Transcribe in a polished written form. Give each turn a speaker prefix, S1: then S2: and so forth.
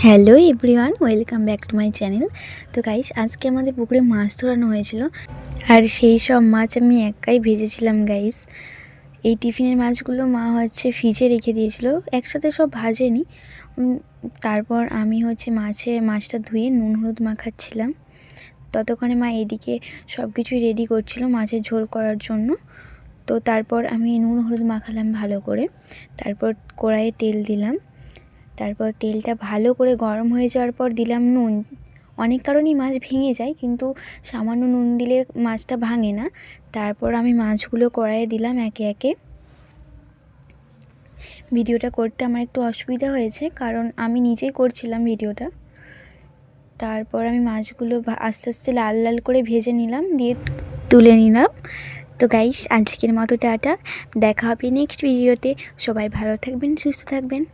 S1: Hello everyone, welcome back to my channel. তো guys, আজকে আমাদের পুকুরে মাছ ধরানো হয়েছিল, আর সেই সব মাছ আমি একাই ভেজেছিলাম গাইস। এই টিফিনের মাছগুলো মা ফ্রিজে রেখে দিয়েছিল, একসাথে সব ভাজেনি। তারপর আমি মাছটা ধুয়ে নুন হলুদ মাখাচ্ছিলাম। ততক্ষণে মা এদিকে সব কিছুই রেডি করছিল মাছের ঝোল করার জন্য। তো তারপর আমি নুন হলুদ মাখালাম ভালো করে, তারপর কড়াইয়ে তেল দিলাম। তারপর তেলটা ভালো করে গরম হয়ে যাওয়ার পর দিলাম নুন। অনেক কারণেই মাছ ভেঙে যায়, কিন্তু সামান্য নুন দিলে মাছটা ভাঙে না। তারপর আমি মাছগুলো কড়াইয়ে দিলাম একে একে। ভিডিওটা করতে আমার একটু অসুবিধা হয়েছে, কারণ আমি নিজেই করছিলাম ভিডিওটা। তারপর আমি মাছগুলো আস্তে আস্তে লাল লাল করে ভেজে নিলাম, দিয়ে তুলে নিলাম। তো গাইস, আজকের মতো টাটা, দেখা হবে নেক্সট ভিডিওতে। সবাই ভালো থাকবেন, সুস্থ থাকবেন।